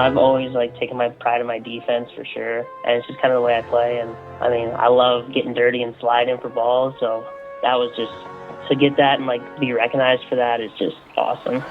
I've always taken my pride in my defense for sure, and it's just kind of the way I play. And I mean, I love getting dirty and sliding for balls, so that was just, to get that and be recognized for that is just awesome.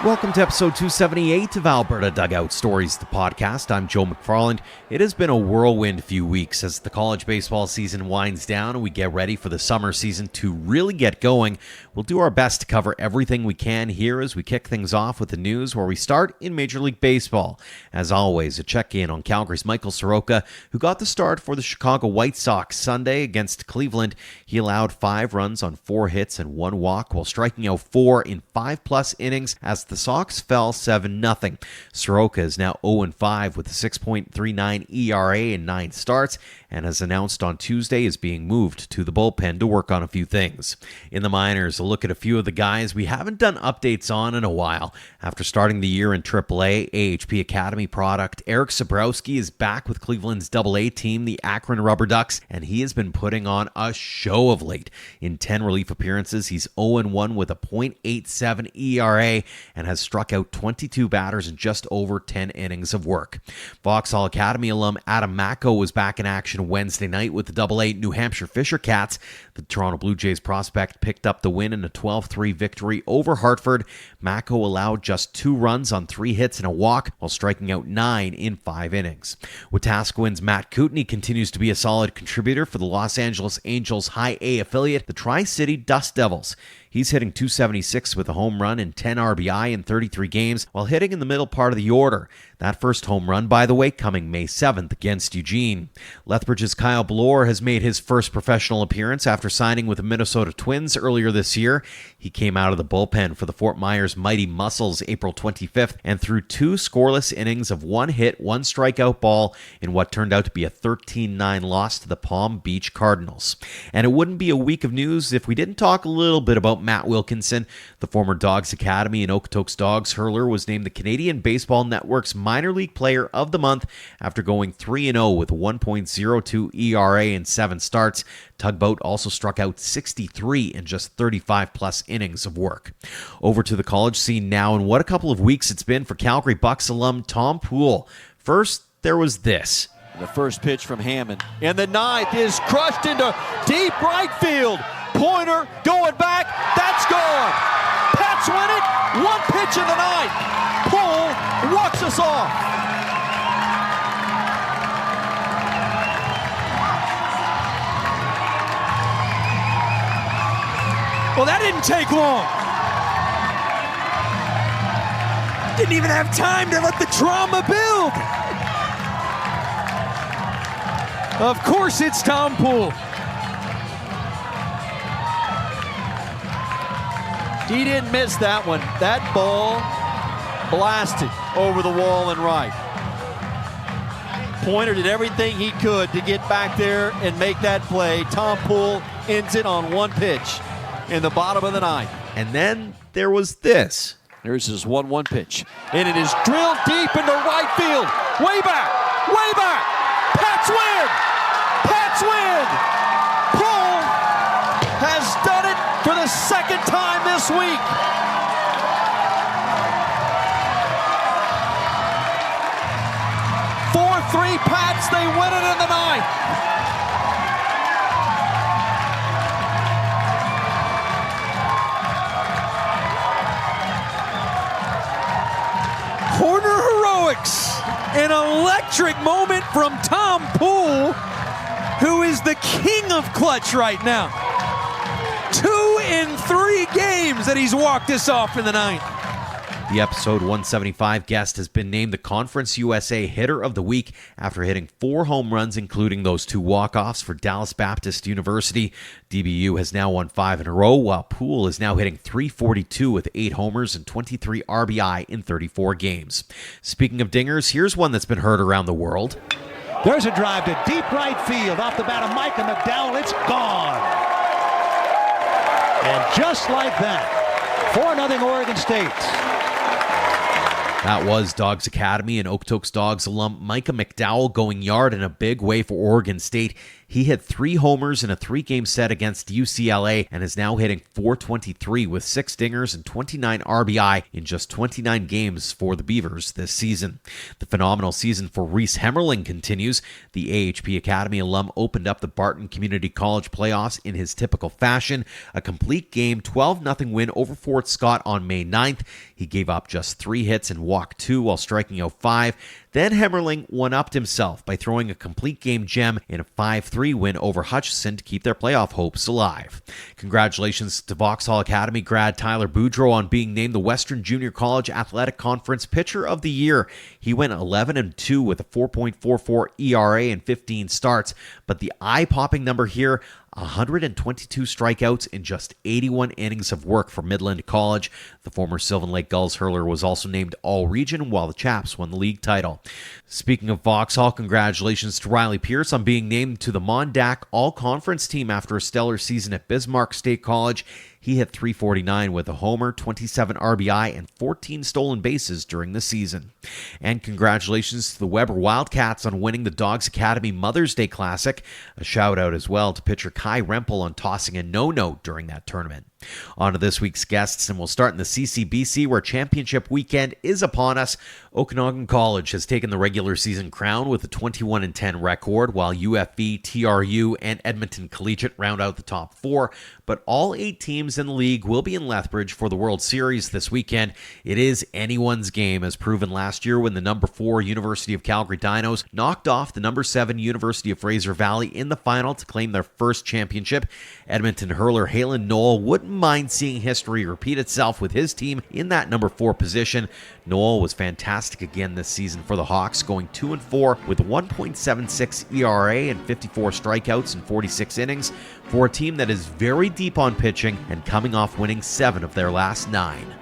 Welcome to episode 278 of Alberta Dugout Stories, the podcast. I'm Joe McFarland. It has been a whirlwind few weeks as the college baseball season winds down and we get ready for the summer season to really get going. We'll do our best to cover everything we can here as we kick things off with the news, where we start in Major League Baseball. As always, a check-in on Calgary's Michael Soroka, who got the start for the Chicago White Sox Sunday against Cleveland. He allowed 5 runs on 4 hits and 1 walk while striking out 4 in 5+ innings as the Sox fell 7-0. Soroka is now 0-5 with a 6.39 ERA in 9 starts, and as announced on Tuesday is being moved to the bullpen to work on a few things. In the minors, a look at a few of the guys we haven't done updates on in a while. After starting the year in AAA, AHP Academy product, Eric Sabrowski is back with Cleveland's AA team, the Akron Rubber Ducks, and he has been putting on a show of late. In 10 relief appearances, he's 0-1 with a .87 ERA and has struck out 22 batters in just over 10 innings of work. Vauxhall Academy alum Adam Macko was back in action Wednesday night with the AA New Hampshire Fisher Cats. The Toronto Blue Jays prospect picked up the win in a 12-3 victory over Hartford. Macko allowed just 2 runs on 3 hits and a walk while striking out 9 in 5 innings. Wetaskiwin's Matt Kootenay continues to be a solid contributor for the Los Angeles Angels High A affiliate, the Tri-City Dust Devils. He's hitting .276 with a home run and 10 RBI in 33 games while hitting in the middle part of the order. That first home run, by the way, coming May 7th against Eugene. Lethbridge's Kyle Bloor has made his first professional appearance after signing with the Minnesota Twins earlier this year. He came out of the bullpen for the Fort Myers Mighty Muscles April 25th and threw 2 scoreless innings of 1 hit, 1 strikeout ball in what turned out to be a 13-9 loss to the Palm Beach Cardinals. And it wouldn't be a week of news if we didn't talk a little bit about Matt Wilkinson. The former Dawgs Academy and Okotoks Dogs hurler was named the Canadian Baseball Network's Minor League Player of the Month after going 3-0 with a 1.02 ERA in 7 starts. Tugboat also struck out 63 in just 35+ innings of work. Over to the college scene now, and what a couple of weeks it's been for Calgary Bucks alum Tom Poole. First, there was this. The first pitch from Hammond, and the 9th is crushed into deep right field. Pointer going back, that's gone. Pats win it, 1 pitch in the 9th. Poole walks us off. Well, that didn't take long. Didn't even have time to let the drama build. Of course it's Tom Poole. He didn't miss that one. That ball blasted over the wall and right. Pointer did everything he could to get back there and make that play. Tom Poole ends it on 1 pitch in the bottom of the 9th. And then there was this. Here's his 1-1 pitch. And it is drilled deep into right field. Way back, way back. Pats win! Pats win! Poole has done it for the 2nd time this week. Four-3 Pats, they win it in the 9th. Corner heroics, an electric moment from Tom Poole, who is the king of clutch right now. 2 in 3 games that he's walked us off in the 9th. The episode 175 guest has been named the Conference USA Hitter of the Week after hitting 4 home runs, including those 2 walk-offs for Dallas Baptist University. DBU has now won 5 in a row, while Poole is now hitting .342 with 8 homers and 23 RBI in 34 games. Speaking of dingers, here's one that's been heard around the world. There's a drive to deep right field off the bat of Micah McDowell. It's gone. And just like that, 4-0 Oregon State. That was Dawgs Academy and Okotoks Dawgs alum Micah McDowell going yard in a big way for Oregon State. He hit 3 homers in a 3-game set against UCLA and is now hitting .423 with 6 dingers and 29 RBI in just 29 games for the Beavers this season. The phenomenal season for Reese Hemmerling continues. The AHP Academy alum opened up the Barton Community College playoffs in his typical fashion. A complete game 12-0 win over Fort Scott on May 9th. He gave up just 3 hits and walked 2 while striking out 5. Then Hemmerling one-upped himself by throwing a complete game gem in a 5-3 win over Hutchison to keep their playoff hopes alive. Congratulations to Vauxhall Academy grad Tyler Boudreau on being named the Western Junior College Athletic Conference Pitcher of the Year. He went 11-2 with a 4.44 ERA and 15 starts, but the eye-popping number here, 122 strikeouts in just 81 innings of work for Midland College. The former Sylvan Lake Gulls hurler was also named All-Region, while the Chaps won the league title. Speaking of Vauxhall, congratulations to Riley Pierce on being named to the Mondac All-Conference team after a stellar season at Bismarck State College. He hit .349 with a homer, 27 RBI, and 14 stolen bases during the season. And congratulations to the Weber Wildcats on winning the Dawgs Academy Mother's Day Classic. A shout out as well to pitcher Kai Rempel on tossing a no-no during that tournament. On to this week's guests, and we'll start in the CCBC where championship weekend is upon us. Okanagan College has taken the regular season crown with a 21-10 record, while UFV, TRU, and Edmonton Collegiate round out the top 4. But all 8 teams in the league will be in Lethbridge for the World Series this weekend. It is anyone's game, as proven last year when the number 4 University of Calgary Dinos knocked off the number 7 University of Fraser Valley in the final to claim their first championship. Edmonton hurler Halen Knoll wouldn't mind seeing history repeat itself with his team in that number 4 position. Knoll was fantastic again this season for the Hawks, going 2-4 with a 1.76 ERA and 54 strikeouts in 46 innings for a team that is very deep on pitching and coming off winning 7 of their last 9.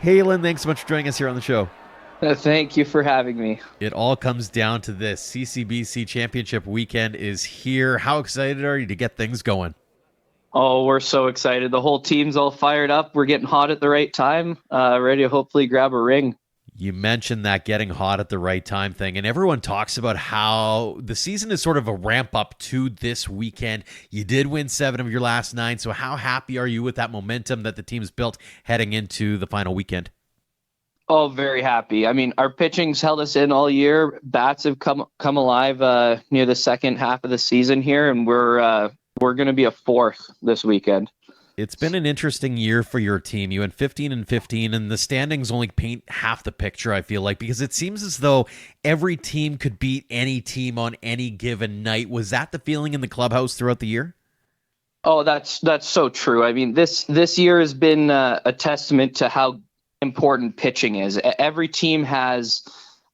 Halen, thanks so much for joining us here on the show. Thank you for having me. It all comes down to this. CCBC Championship weekend is here. How excited are you to get things going? Oh, we're so excited. The whole team's all fired up. We're getting hot at the right time, ready to hopefully grab a ring. You mentioned that getting hot at the right time thing, and everyone talks about how the season is sort of a ramp up to this weekend. You did win 7 of your last 9, so how happy are you with that momentum that the team's built heading into the final weekend? Oh, very happy. I mean, our pitching's held us in all year. Bats have come alive near the second half of the season here, and we're going to be a 4th this weekend. It's been an interesting year for your team. You went 15-15, and the standings only paint half the picture, I feel like, because it seems as though every team could beat any team on any given night. Was that the feeling in the clubhouse throughout the year? Oh, that's so true. I mean, this year has been a testament to how important pitching is. Every team has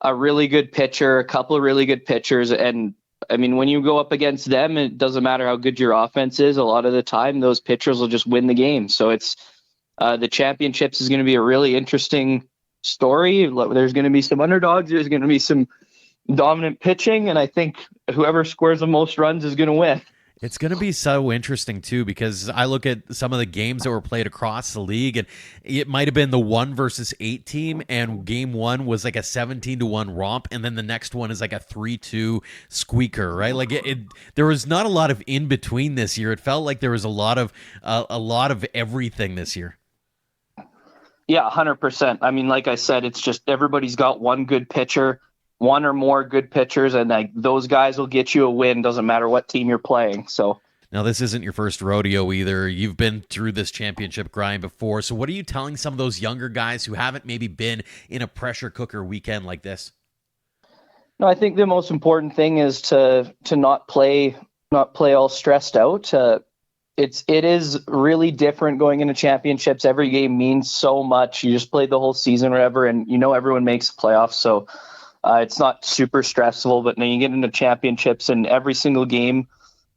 a really good pitcher, a couple of really good pitchers, and I mean, when you go up against them, it doesn't matter how good your offense is. A lot of the time, those pitchers will just win the game. So it's the championships is going to be a really interesting story. There's going to be some underdogs. There's going to be some dominant pitching, and I think whoever scores the most runs is going to win. It's going to be so interesting, too, because I look at some of the games that were played across the league, and it might have been the 1 versus 8 team, and game 1 was like a 17-1 romp, and then the next one is like a 3-2 squeaker, right? Like there was not a lot of in between this year. It felt like there was a lot of everything this year. Yeah, 100%. I mean, like I said, it's just everybody's got one good pitcher, one or more good pitchers, and like those guys will get you a win. Doesn't matter what team you're playing. So now this isn't your first rodeo either. You've been through this championship grind before. So what are you telling some of those younger guys who haven't maybe been in a pressure cooker weekend like this? No, I think the most important thing is to not play all stressed out. It is really different going into championships. Every game means so much. You just played the whole season or whatever, and you know everyone makes the playoffs. So it's not super stressful, but now you get into championships and every single game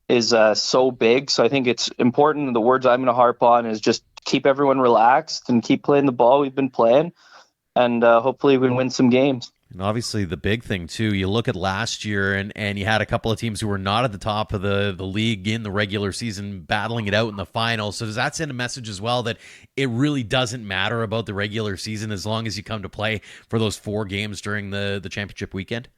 is so big. So I think it's important. The words I'm going to harp on is just keep everyone relaxed and keep playing the ball we've been playing, and hopefully we can win some games. And obviously the big thing too, you look at last year and you had a couple of teams who were not at the top of the league in the regular season battling it out in the finals. So does that send a message as well that it really doesn't matter about the regular season as long as you come to play for those 4 games during the championship weekend?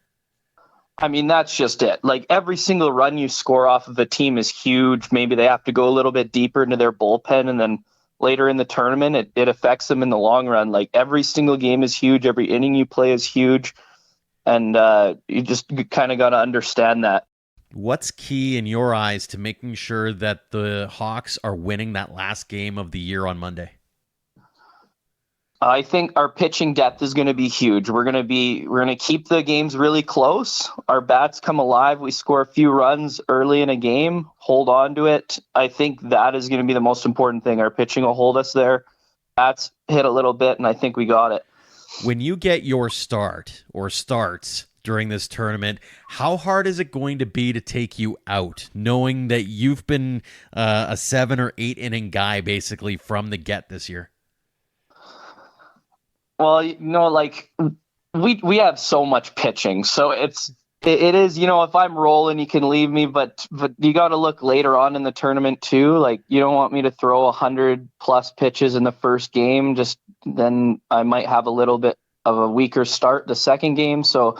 I mean, that's just it. Like, every single run you score off of a team is huge. Maybe they have to go a little bit deeper into their bullpen, and then later in the tournament, it affects them in the long run. Like, every single game is huge. Every inning you play is huge. And you just kind of got to understand that. What's key in your eyes to making sure that the Hawks are winning that last game of the year on Monday? I think our pitching depth is going to be huge. We're going to keep the games really close. Our bats come alive. We score a few runs early in a game, hold on to it. I think that is going to be the most important thing. Our pitching will hold us there. Bats hit a little bit, and I think we got it. When you get your start or starts during this tournament, how hard is it going to be to take you out, knowing that you've been a 7 or 8 inning guy basically from the get this year? Well, like, we have so much pitching, so it is, if I'm rolling, you can leave me, but you got to look later on in the tournament too. Like, you don't want me to throw 100+ pitches in the first game, just then I might have a little bit of a weaker start the second game. So,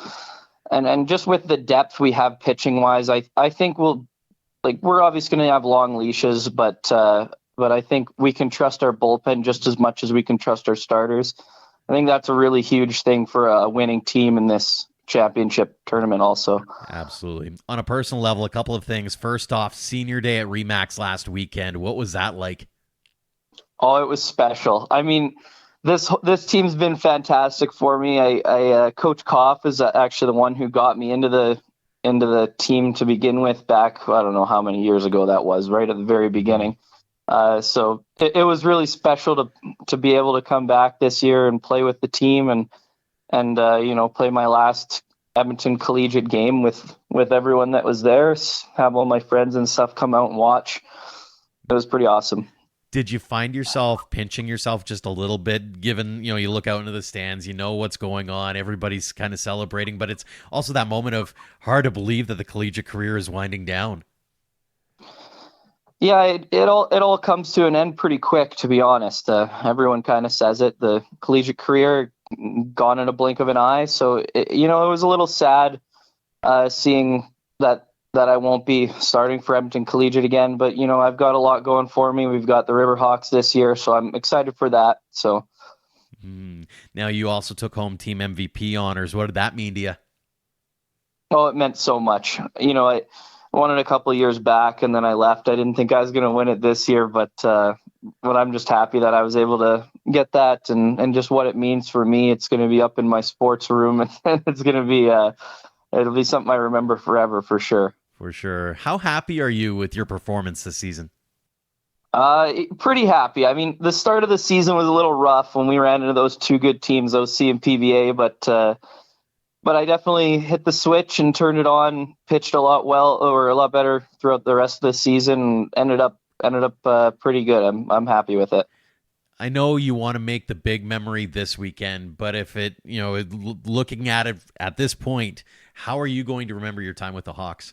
and just with the depth we have pitching wise, I think we're obviously going to have long leashes, but I think we can trust our bullpen just as much as we can trust our starters. I think that's a really huge thing for a winning team in this championship tournament also. Absolutely. On a personal level, a couple of things. First off, senior day at RE/MAX last weekend. What was that like? Oh, it was special. I mean, this team's been fantastic for me. I Coach Koff is actually the one who got me into the team to begin with back, I don't know how many years ago that was, right at the very beginning. So it was really special to be able to come back this year and play with the team and play my last Edmonton Collegiate game with everyone that was there, have all my friends and stuff come out and watch. It was pretty awesome. Did you find yourself pinching yourself just a little bit, given, you look out into the stands, what's going on, everybody's kind of celebrating, but it's also that moment of hard to believe that the collegiate career is winding down? Yeah, it all comes to an end pretty quick, to be honest. Everyone kind of says it. The collegiate career gone in a blink of an eye. So, it was a little sad seeing that I won't be starting for Edmonton Collegiate again. But, I've got a lot going for me. We've got the River Hawks this year, so I'm excited for that. So, Now, you also took home team MVP honors. What did that mean to you? Oh, it meant so much. I won it a couple of years back, and then I left. I didn't think I was going to win it this year, but I'm just happy that I was able to get that, and just what it means for me. It's going to be up in my sports room, and it's going to be it'll be something I remember forever for sure. For sure. How happy are you with your performance this season? Pretty happy. I mean, the start of the season was a little rough when we ran into those 2 good teams, OC and PBA, but I definitely hit the switch and turned it on, pitched a lot better throughout the rest of the season, and ended up pretty good. I'm happy with it. I know you want to make the big memory this weekend, but if looking at it at this point, how are you going to remember your time with the Hawks?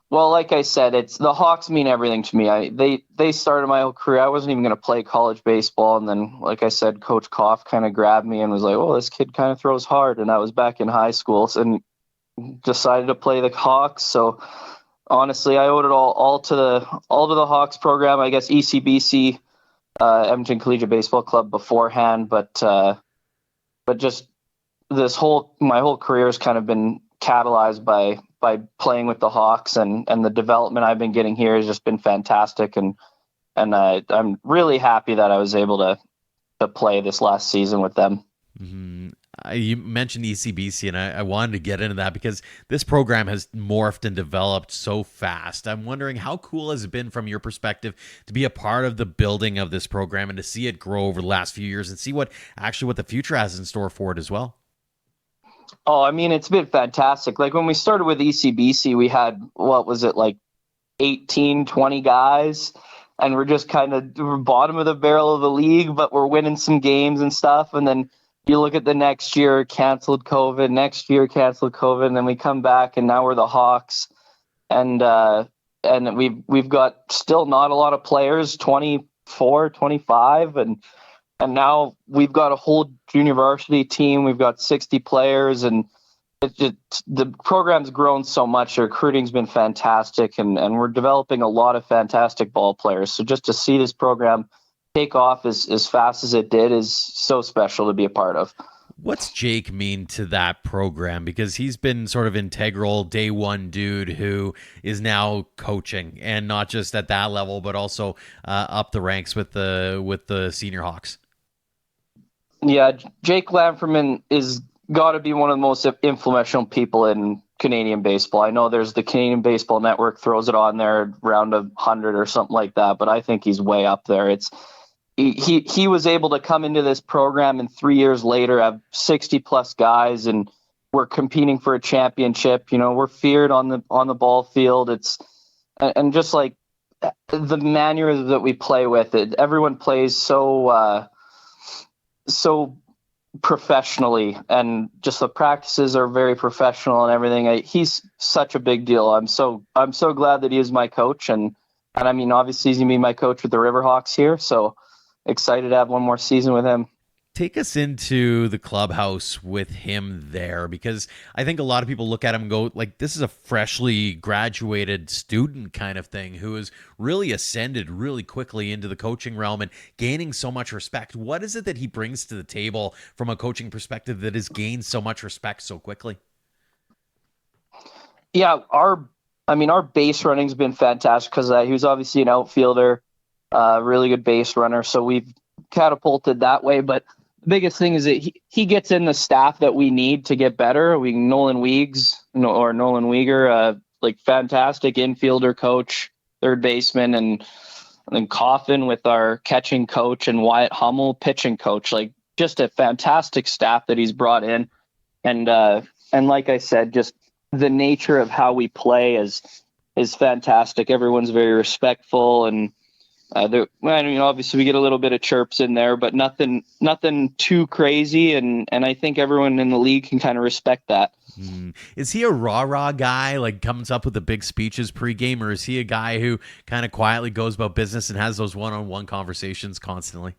Well, like I said, the Hawks mean everything to me. They started my whole career. I wasn't even going to play college baseball, and then, like I said, Coach Koff kind of grabbed me and was like, "Oh, this kid kind of throws hard." And I was back in high school and decided to play the Hawks. So honestly, I owed it all to the Hawks program. I guess ECBC, Edmonton Collegiate Baseball Club beforehand, but just my whole career has kind of been catalyzed by playing with the Hawks, and the development I've been getting here has just been fantastic. And I'm really happy that I was able to play this last season with them. Mm-hmm. You mentioned ECBC, and I wanted to get into that because this program has morphed and developed so fast. I'm wondering, how cool has it been from your perspective to be a part of the building of this program and to see it grow over the last few years and see what the future has in store for it as well? Oh, I mean, it's been fantastic. Like, when we started with ECBC, we had, 18, 20 guys, and we're just kind of bottom of the barrel of the league, but we're winning some games and stuff. And then you look at the next year, canceled COVID, next year, canceled COVID, and then we come back and now we're the Hawks. And we've got still not a lot of players, 24, 25, and now we've got a whole junior varsity team. We've got 60 players, and the program's grown so much. The recruiting's been fantastic, and we're developing a lot of fantastic ball players. So just to see this program take off as fast as it did is so special to be a part of. What's Jake mean to that program? Because he's been sort of integral day one dude who is now coaching, and not just at that level, but also up the ranks with the senior Hawks. Yeah, Jake Lamferman is got to be one of the most influential people in Canadian baseball. I know there's the Canadian Baseball Network throws it on there around 100 or something like that, but I think he's way up there. He was able to come into this program and 3 years later have 60 plus guys, and we're competing for a championship. You know, we're feared on the ball field. And just like the manner that we play with it, everyone plays so professionally, and just the practices are very professional and everything. He's such a big deal. I'm so glad that he is my coach, and I mean, obviously he's gonna be my coach with the Riverhawks here, so excited to have one more season with him. Take us into the clubhouse with him there, because I think a lot of people look at him and go, like, this is a freshly graduated student kind of thing who has really ascended really quickly into the coaching realm and gaining so much respect. What is it that he brings to the table from a coaching perspective that has gained so much respect so quickly? Yeah, our base running's been fantastic because he was obviously an outfielder, really good base runner, so we've catapulted that way. But the biggest thing is that he gets in the staff that we need to get better. Nolan Weeger, like fantastic infielder coach, third baseman, and then Coffin with our catching coach, and Wyatt Hummel, pitching coach. Like, just a fantastic staff that he's brought in. And like I said, just the nature of how we play is fantastic. Everyone's very respectful, and obviously we get a little bit of chirps in there, but nothing too crazy. And I think everyone in the league can kind of respect that. Is he a rah-rah guy, like comes up with the big speeches pregame, or is he a guy who kind of quietly goes about business and has those one-on-one conversations constantly?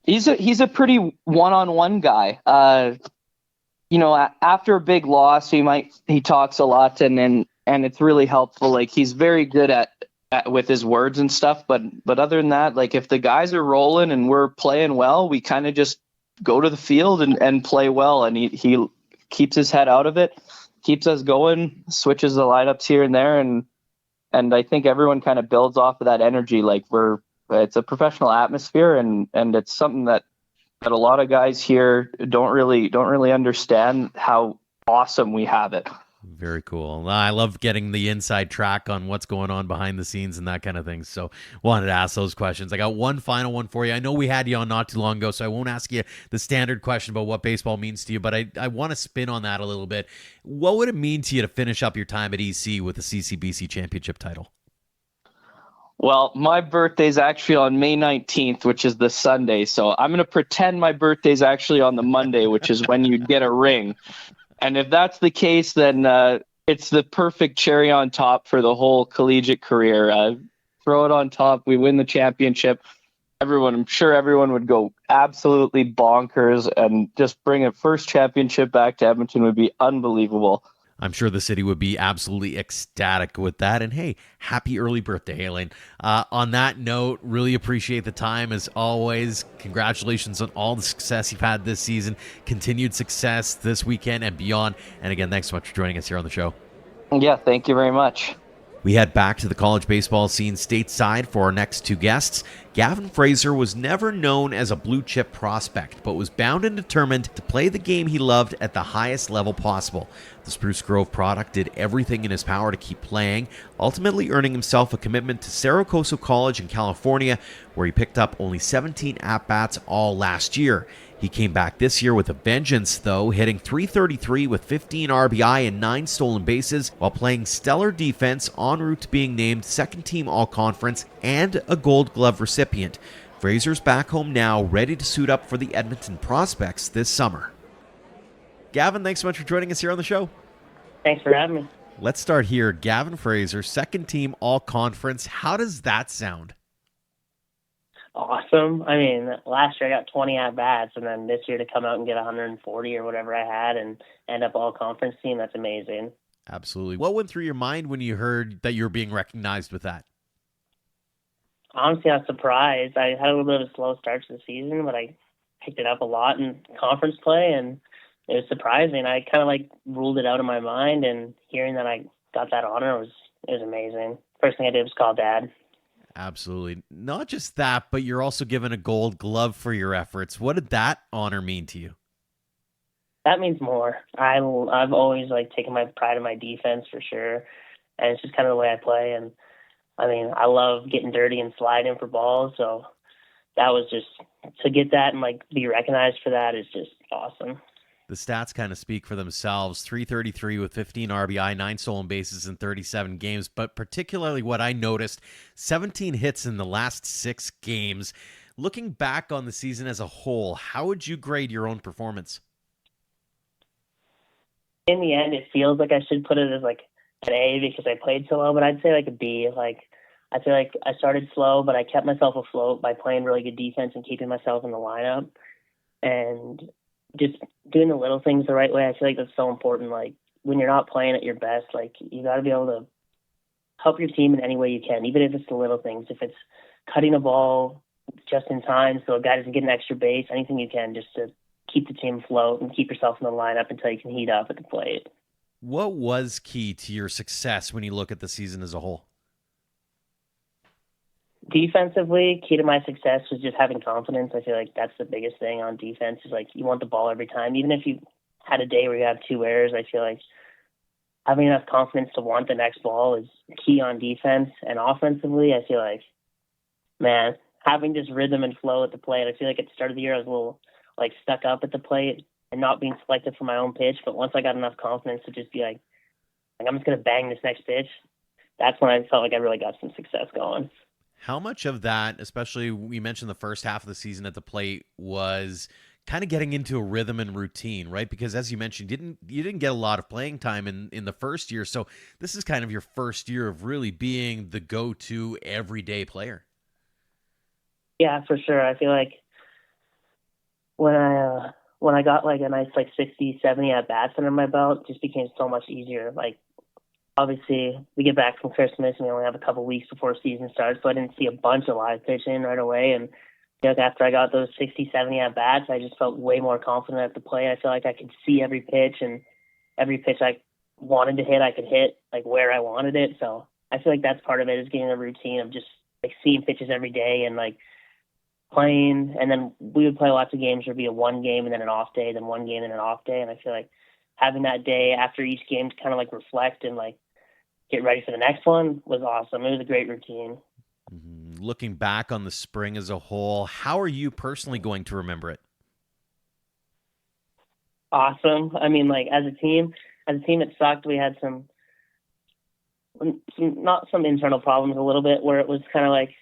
He's a pretty one-on-one guy. After a big loss, he talks a lot, and it's really helpful. Like, he's very good at with his words and stuff, but other than that, like, if the guys are rolling and we're playing well, we kind of just go to the field and play well, and he keeps his head out of it, keeps us going, switches the lineups here and there, and I think everyone kind of builds off of that energy. Like, it's a professional atmosphere, and it's something that a lot of guys here don't really understand how awesome we have it. Very cool. I love getting the inside track on what's going on behind the scenes and that kind of thing. So wanted to ask those questions. I got one final one for you. I know we had you on not too long ago, so I won't ask you the standard question about what baseball means to you, but I want to spin on that a little bit. What would it mean to you to finish up your time at EC with the CCBC championship title? Well, my birthday's actually on May 19th, which is the Sunday. So I'm going to pretend my birthday's actually on the Monday, which is when you get a ring. And if that's the case, then it's the perfect cherry on top for the whole collegiate career. Throw it on top. We win the championship. I'm sure everyone would go absolutely bonkers, and just bring a first championship back to Edmonton would be unbelievable. I'm sure the city would be absolutely ecstatic with that. And hey, happy early birthday, Halen. On that note, really appreciate the time as always. Congratulations on all the success you've had this season, continued success this weekend and beyond. And again, thanks so much for joining us here on the show. Yeah, thank you very much. We head back to the college baseball scene stateside for our next two guests. Gavin Fraser was never known as a blue-chip prospect, but was bound and determined to play the game he loved at the highest level possible. The Spruce Grove product did everything in his power to keep playing, ultimately earning himself a commitment to Cerro Coso College in California, where he picked up only 17 at-bats all last year. He came back this year with a vengeance, though, hitting .333 with 15 RBI and 9 stolen bases, while playing stellar defense en route to being named second-team All-Conference and a Gold Glove recipient. Fraser's back home now, ready to suit up for the Edmonton Prospects this summer. Gavin, thanks so much for joining us here on the show. Thanks for having me. Let's start here. Gavin Fraser, second team all-conference. How does that sound? Awesome. I mean, last year I got 20 at-bats, and then this year to come out and get 140 or whatever I had and end up all-conference team, that's amazing. Absolutely. What went through your mind when you heard that you were being recognized with that? Honestly, I was surprised. I had a little bit of a slow start to the season, but I picked it up a lot in conference play, and it was surprising. I kind of ruled it out of my mind, and hearing that I got that honor was amazing. First thing I did was call Dad. Absolutely. Not just that, but you're also given a gold glove for your efforts. What did that honor mean to you? That means more. I've always taken my pride in my defense for sure, and it's just kind of the way I play. And I mean, I love getting dirty and sliding for balls, so that was just to get that and be recognized for that is just awesome. The stats kind of speak for themselves. 333 with 15 RBI, 9 stolen bases in 37 games. But particularly what I noticed, 17 hits in the last 6 games. Looking back on the season as a whole, how would you grade your own performance? In the end, it feels like I should put it as an A because I played so well, but I'd say a B. I feel like I started slow, but I kept myself afloat by playing really good defense and keeping myself in the lineup. And just doing the little things the right way, I feel like that's so important. When you're not playing at your best, you got to be able to help your team in any way you can, even if it's the little things. If it's cutting a ball just in time so a guy doesn't get an extra base, anything you can just to keep the team afloat and keep yourself in the lineup until you can heat up at the plate. What was key to your success when you look at the season as a whole? Defensively, key to my success was just having confidence. I feel like that's the biggest thing on defense is you want the ball every time. Even if you had a day where you have 2 errors, I feel like having enough confidence to want the next ball is key on defense. And offensively, I feel like, man, having just rhythm and flow at the plate. I feel like at the start of the year I was a little stuck up at the plate and not being selected for my own pitch. But once I got enough confidence to just be I'm just going to bang this next pitch, that's when I felt like I really got some success going. How much of that, especially we mentioned the first half of the season at the plate, was kind of getting into a rhythm and routine, right? Because as you mentioned, you didn't get a lot of playing time in the first year. So this is kind of your first year of really being the go-to everyday player. Yeah, for sure. I feel like when I got a nice 60, 70 at-bats under my belt, it just became so much easier. Obviously, we get back from Christmas and we only have a couple weeks before season starts, so I didn't see a bunch of live pitching right away. And after I got those 60, 70 at-bats, I just felt way more confident at the plate. I feel like I could see every pitch, and every pitch I wanted to hit, I could hit where I wanted it. So I feel like that's part of it, is getting a routine of just seeing pitches every day and playing. And then we would play lots of games. There'd be a 1 game and then an off day, then 1 game and an off day. And I feel like having that day after each game to kind of reflect and get ready for the next one was awesome. It was a great routine. Mm-hmm. Looking back on the spring as a whole, how are you personally going to remember it? Awesome. I mean, as a team, it sucked. We had some not some internal problems a little bit, where it was kind of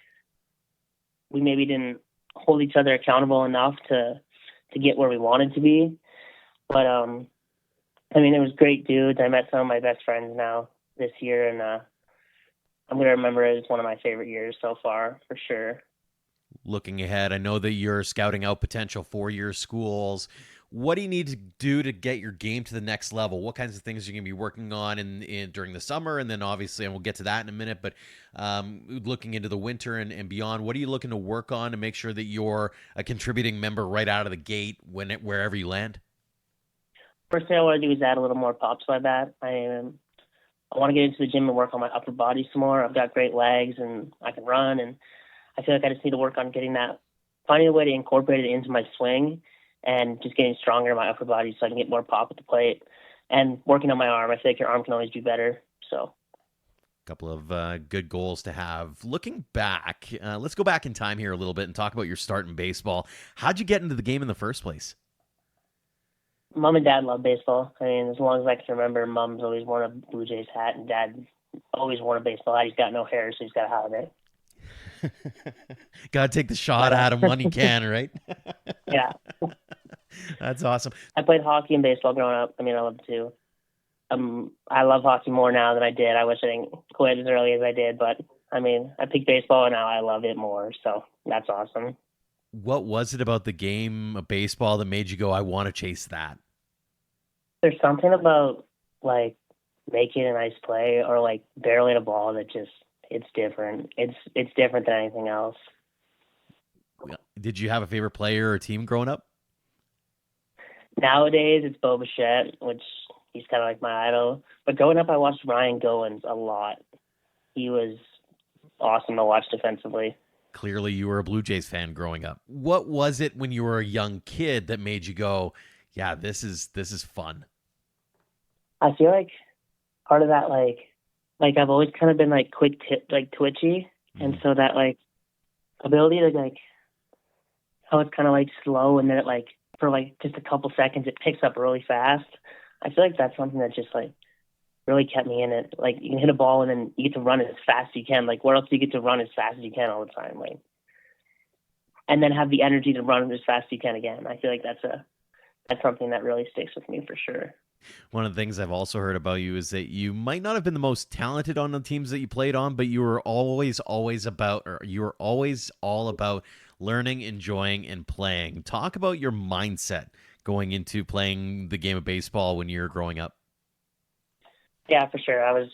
we maybe didn't hold each other accountable enough to get where we wanted to be. But I mean, it was great dudes. I met some of my best friends now this year, and I'm going to remember it as one of my favorite years so far, for sure. Looking ahead, I know that you're scouting out potential 4-year schools. What do you need to do to get your game to the next level? What kinds of things are you going to be working on during the summer? And then obviously, and we'll get to that in a minute, but looking into the winter and beyond, what are you looking to work on to make sure that you're a contributing member right out of the gate wherever you land? First thing I want to do is add a little more pop to my bat. I want to get into the gym and work on my upper body some more. I've got great legs and I can run, and I feel like I just need to work on finding a way to incorporate it into my swing and just getting stronger in my upper body so I can get more pop at the plate, and working on my arm. I feel like your arm can always do better. So, a couple of good goals to have. Looking back, let's go back in time here a little bit and talk about your start in baseball. How'd you get into the game in the first place? Mom and Dad love baseball. I mean, as long as I can remember, Mom's always worn a Blue Jays hat, and Dad always worn a baseball hat. He's got no hair, so he's got to hide it. Got to take the shot at him when you can, right? Yeah. That's awesome. I played hockey and baseball growing up. I mean, I love it too. I love hockey more now than I did. I wish I didn't quit as early as I did, but I mean, I picked baseball and now I love it more. So that's awesome. What was it about the game of baseball that made you go, I want to chase that? There's something about like making a nice play or like barreling a ball that just, it's different. It's different than anything else. Did you have a favorite player or team growing up? Nowadays, it's Bo Bichette, which he's kind of like my idol. But growing up, I watched Ryan Goins a lot. He was awesome to watch defensively. Clearly, you were a Blue Jays fan growing up. What was it when you were a young kid that made you go, yeah, this is fun? I feel like part of that, like I've always kind of been like twitchy. And so that like ability to like, how it's kind of like slow and then it like, for like just a couple seconds, it picks up really fast. I feel like that's something that just like really kept me in it. Like you can hit a ball and then you get to run it as fast as you can. Like where else do you get to run as fast as you can all the time? Like, and then have the energy to run as fast as you can again. I feel like that's something that really sticks with me for sure. One of the things I've also heard about you is that you might not have been the most talented on the teams that you played on, but you were always all about learning, enjoying, and playing. Talk about your mindset going into playing the game of baseball when you were growing up. Yeah, for sure. I was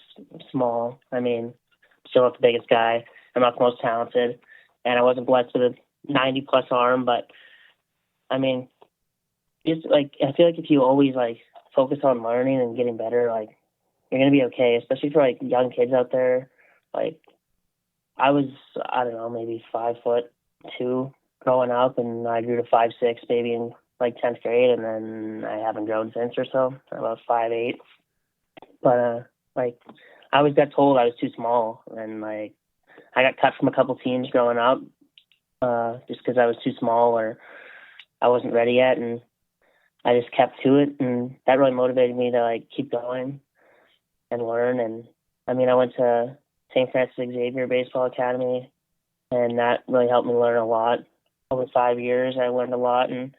small. I mean, still not the biggest guy. I'm not the most talented, and I wasn't blessed with a 90-plus arm. But I mean, just like I feel like if you always like focus on learning and getting better, like you're gonna be okay. Especially for like young kids out there. Like I don't know, maybe 5'2" growing up, and I grew to 5'6" maybe in like 10th grade, and then I haven't grown since or so. I'm about 5'8". But like I always got told I was too small, and like I got cut from a couple teams growing up just because I was too small or I wasn't ready yet, and I just kept to it, and that really motivated me to like keep going and learn. And I mean, I went to St. Francis Xavier Baseball Academy, and that really helped me learn a lot. Over 5 years, I learned a lot, and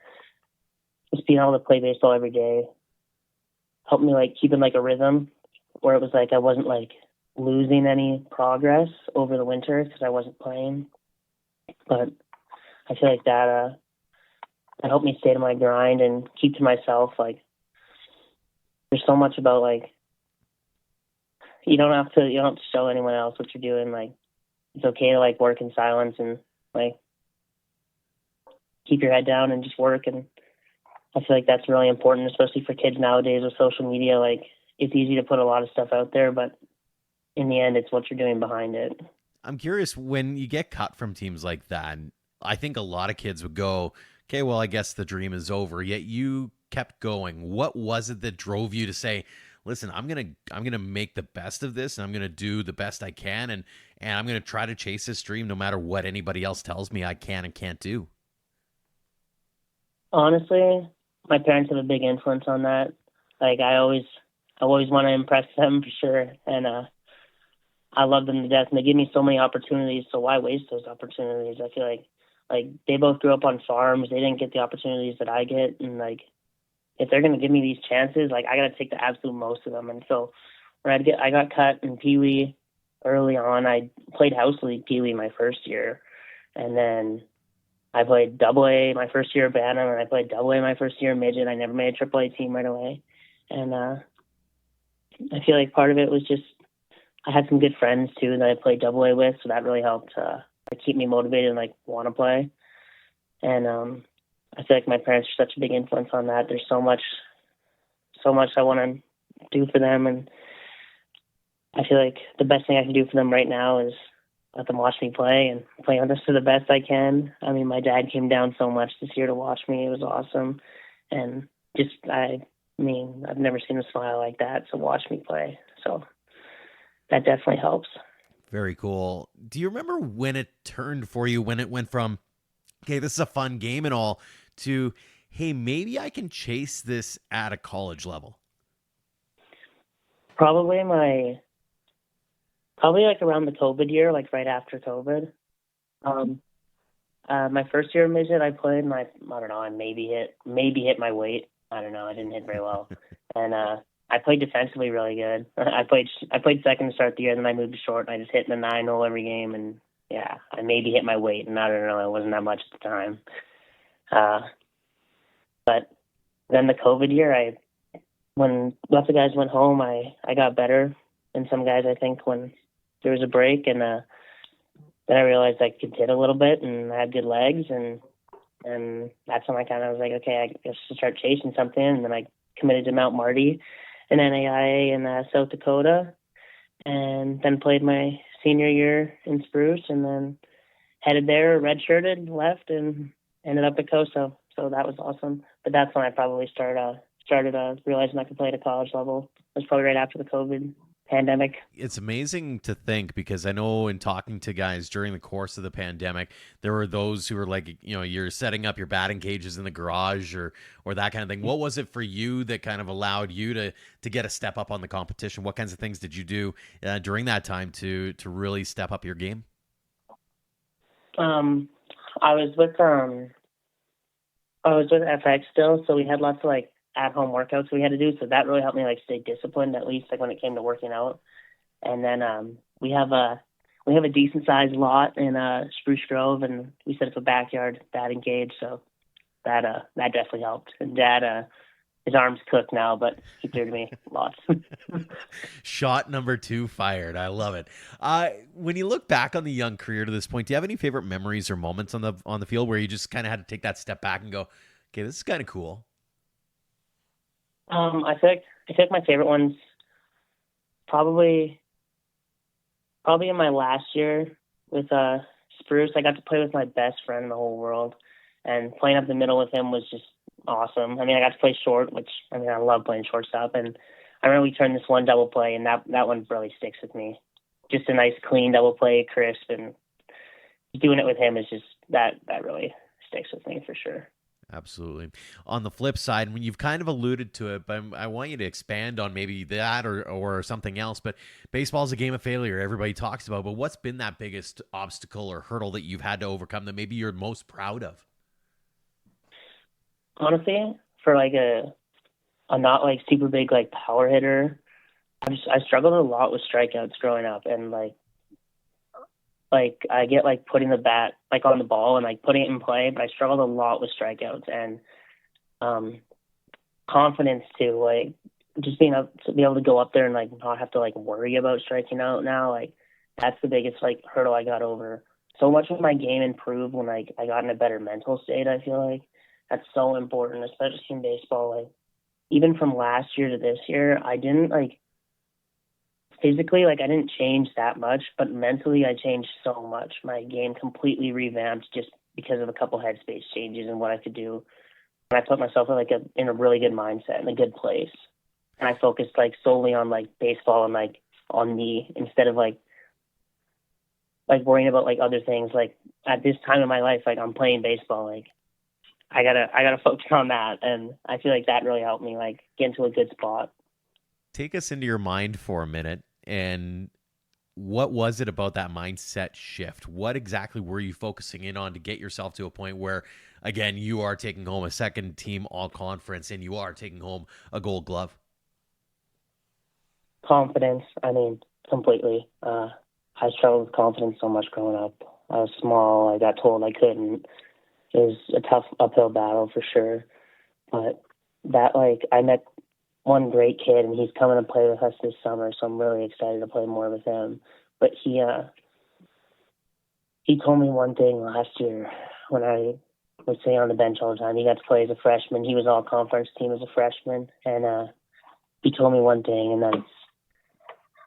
just being able to play baseball every day helped me like keep in like a rhythm where it was like I wasn't like losing any progress over the winter because I wasn't playing. But I feel like that helped me stay to my grind and keep to myself. Like there's so much about like you don't have to show anyone else what you're doing. Like it's okay to like work in silence and like keep your head down and just work. And I feel like that's really important, especially for kids nowadays with social media. Like it's easy to put a lot of stuff out there, but in the end, it's what you're doing behind it. I'm curious, when you get cut from teams like that, I think a lot of kids would go, okay, well, I guess the dream is over. Yet you kept going. What was it that drove you to say, listen, I'm gonna make the best of this, and I'm gonna do the best I can, and I'm gonna try to chase this dream no matter what anybody else tells me I can and can't do? Honestly, my parents have a big influence on that. Like I always want to impress them for sure, and I love them to death, and they give me so many opportunities. So why waste those opportunities? I feel like they both grew up on farms. They didn't get the opportunities that I get, and like if they're gonna give me these chances, like I gotta take the absolute most of them. And so when I got cut in Pee Wee early on, I played house league Pee Wee my first year, and then I played Double A my first year at Bantam, and I played Double A my first year in midget. I never made a Triple A team right away, and I feel like part of it was just I had some good friends too that I played Double A with, so that really helped keep me motivated and like want to play. And I feel like my parents are such a big influence on that. There's so much I want to do for them, and I feel like the best thing I can do for them right now is let them watch me play and play on this to the best I can. I mean, my dad came down so much this year to watch me. It was awesome. And just, I've never seen a smile like that. So watch me play. So that definitely helps. Very cool. Do you remember when it turned for you, when it went from, okay, this is a fun game and all, to, hey, maybe I can chase this at a college level? Probably like around the COVID year, like right after COVID. My first year of midget, I played my, I don't know, I maybe hit my weight. I don't know, I didn't hit very well. And I played defensively really good. I played second to start the year, then I moved to short, and I just hit in the 9-hole every game. And yeah, I maybe hit my weight, and I don't know, it wasn't that much at the time. But then the COVID year, when lots of guys went home, I got better than some guys, I think, when there was a break. And then I realized I could hit a little bit and I had good legs. And that's when I kind of was like, okay, I guess to start chasing something. And then I committed to Mount Marty and NAIA in South Dakota. And then played my senior year in Spruce. And then headed there, redshirted, left, and ended up at Coso. So that was awesome. But that's when I probably started realizing I could play at a college level. It was probably right after the COVID pandemic. It's amazing to think, because I know in talking to guys during the course of the pandemic, there were those who were like, you're setting up your batting cages in the garage or that kind of thing. What was it for you that kind of allowed you to get a step up on the competition? What kinds of things did you do during that time to really step up your game? I was with FX still, so we had lots of at-home workouts we had to do, so that really helped me stay disciplined, at least when it came to working out. And then we have a decent sized lot in Spruce Grove, and we set up a backyard batting cage, so that definitely helped. And Dad, his arm's cooked now, but he threw to me lots. Shot number 2 fired. I love it. When you look back on the young career to this point, do you have any favorite memories or moments on the field where you just kind of had to take that step back and go, okay, this is kind of cool? I think my favorite ones probably in my last year with Spruce. I got to play with my best friend in the whole world, and playing up the middle with him was just awesome. I mean, I got to play short, which I love playing shortstop, and I remember we turned this one double play, and that one really sticks with me. Just a nice clean double play, crisp, and doing it with him is just that really sticks with me for sure. Absolutely. On the flip side, when you've kind of alluded to it, but I want you to expand on maybe that or something else. But baseball is a game of failure. Everybody talks about. But what's been that biggest obstacle or hurdle that you've had to overcome that maybe you're most proud of? Honestly, for a not super big power hitter, I struggled a lot with strikeouts growing up, and I get putting the bat on the ball and putting it in play, but I struggled a lot with strikeouts and confidence too. Just being able to go up there and not have to worry about striking out now. That's the biggest hurdle I got over. So much of my game improved when I got in a better mental state. I feel that's so important, especially in baseball. Even from last year to this year, I didn't physically, I didn't change that much, but mentally I changed so much. My game completely revamped just because of a couple headspace changes and what I could do. And I put myself in a really good mindset, in a good place. And I focused solely on baseball and on me, instead of worrying about other things. At this time in my life, I'm playing baseball. I gotta focus on that, and I feel that really helped me get into a good spot. Take us into your mind for a minute. And what was it about that mindset shift? What exactly were you focusing in on to get yourself to a point where, again, you are taking home a second team all conference and you are taking home a Gold Glove? Confidence. Completely. I struggled with confidence so much growing up. I was small. I got told I couldn't. It was a tough uphill battle for sure. But that I met one great kid, and he's coming to play with us this summer, so I'm really excited to play more with him. But he told me one thing last year when I was sitting on the bench all the time. He got to play as a freshman. He was all conference team as a freshman, and he told me one thing, and that's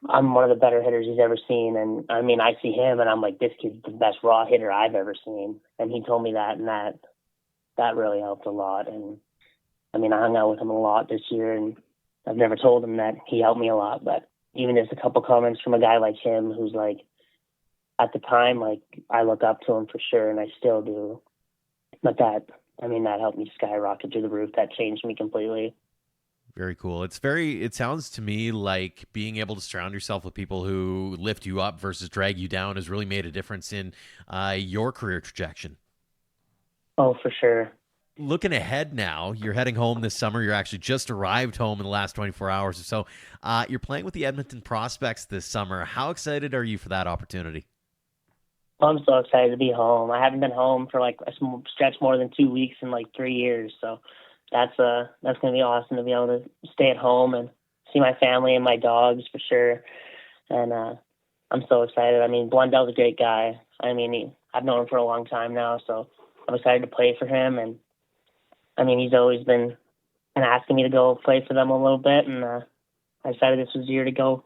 I'm one of the better hitters he's ever seen. And I see him, and I'm this kid's the best raw hitter I've ever seen. And he told me that, and that really helped a lot. And I hung out with him a lot this year, and I've never told him that he helped me a lot, but even just a couple comments from a guy like him who's at the time, I look up to him for sure, and I still do. But that helped me skyrocket through the roof. That changed me completely. Very cool. It sounds to me like being able to surround yourself with people who lift you up versus drag you down has really made a difference in your career trajectory. Oh, for sure. Looking ahead now, you're heading home this summer. You're actually just arrived home in the last 24 hours or so. You're playing with the Edmonton Prospects this summer. How excited are you for that opportunity? I'm so excited to be home. I haven't been home for like a stretch more than 2 weeks in like 3 years. So that's going to be awesome to be able to stay at home and see my family and my dogs for sure. And I'm so excited. I mean, Blundell's a great guy. I mean, I've known him for a long time now, so I'm excited to play for him. And I mean, he's always been asking me to go play for them a little bit, and I decided this was the year to go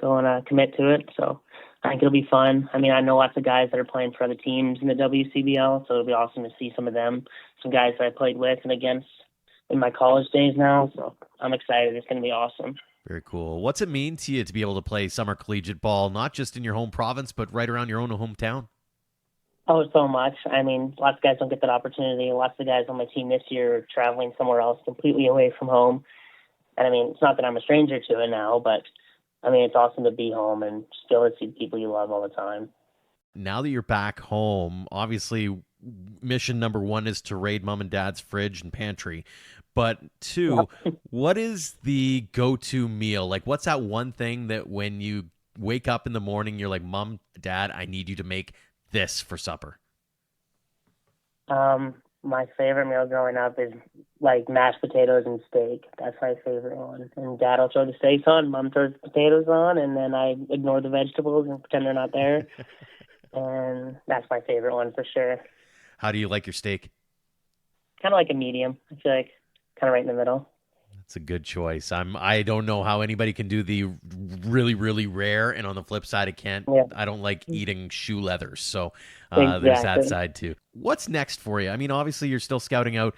and commit to it. So I think it'll be fun. I mean, I know lots of guys that are playing for other teams in the WCBL, so it'll be awesome to see some of them, some guys that I played with and against in my college days now. So I'm excited. It's going to be awesome. Very cool. What's it mean to you to be able to play summer collegiate ball, not just in your home province, but right around your own hometown? Oh, so much. I mean, lots of guys don't get that opportunity. Lots of the guys on my team this year are traveling somewhere else completely away from home. And I mean, it's not that I'm a stranger to it now, but I mean, it's awesome to be home and still to see people you love all the time. Now that you're back home, obviously mission number one is to raid mom and dad's fridge and pantry. But two, what is the go-to meal? Like, what's that one thing that when you wake up in the morning, you're like, Mom, Dad, I need you to make this for supper? My favorite meal growing up is like mashed potatoes and steak. That's my favorite one. And Dad will throw the steaks on, Mom throws the potatoes on, and then I ignore the vegetables and pretend they're not there. And that's my favorite one for sure. How do you like your steak? Kind of like a medium. I feel like kind of right in the middle. That's a good choice. I don't know how anybody can do the really, really rare, and on the flip side, I don't like eating shoe leathers. So Exactly. There's that side too. What's next for you? I mean, obviously you're still scouting out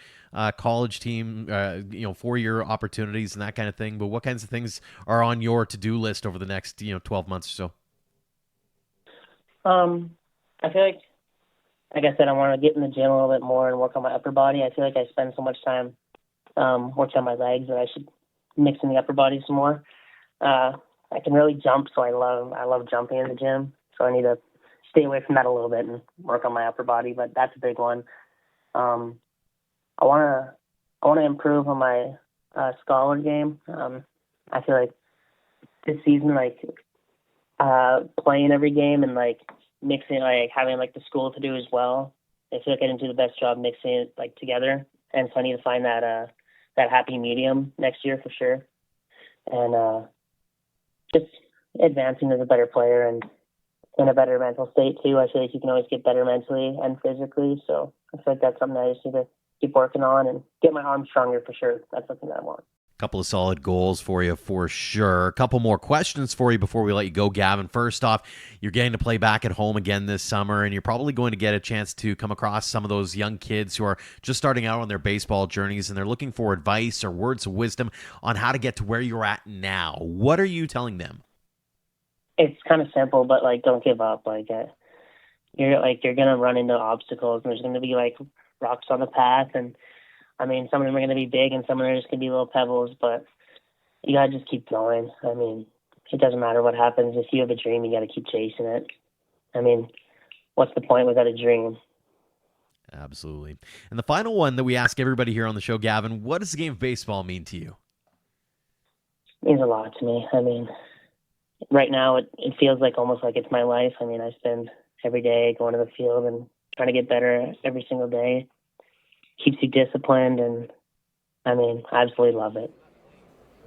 college team, 4-year opportunities and that kind of thing. But what kinds of things are on your to-do list over the next 12 months or so? I feel like I said, I want to get in the gym a little bit more and work on my upper body. I feel like I spend so much time working on my legs that I should mix in the upper body some more. I can really jump, so I love jumping in the gym. So I need to stay away from that a little bit and work on my upper body, but that's a big one. I want to improve on my scholar game. I feel like this season, playing every game and mixing, having the school to do as well. I feel like I didn't do the best job mixing it together, and so I need to find that happy medium next year for sure. And just advancing as a better player and in a better mental state too. I feel like you can always get better mentally and physically. So I feel like that's something I just need to keep working on and get my arms stronger for sure. That's something that I want. Couple of solid goals for you for sure. A couple more questions for you before we let you go, Gavin. First off, you're getting to play back at home again this summer, and you're probably going to get a chance to come across some of those young kids who are just starting out on their baseball journeys, and they're looking for advice or words of wisdom on how to get to where you're at now. What are you telling them? It's kind of simple, but don't give up. You're gonna run into obstacles, and there's gonna be rocks on the path, and I mean, some of them are going to be big and some of them are just going to be little pebbles, but you got to just keep going. I mean, it doesn't matter what happens. If you have a dream, you got to keep chasing it. I mean, what's the point without a dream? Absolutely. And the final one that we ask everybody here on the show, Gavin, what does the game of baseball mean to you? It means a lot to me. I mean, right now it feels almost like it's my life. I mean, I spend every day going to the field and trying to get better every single day. Keeps you disciplined, and I mean, I absolutely love it.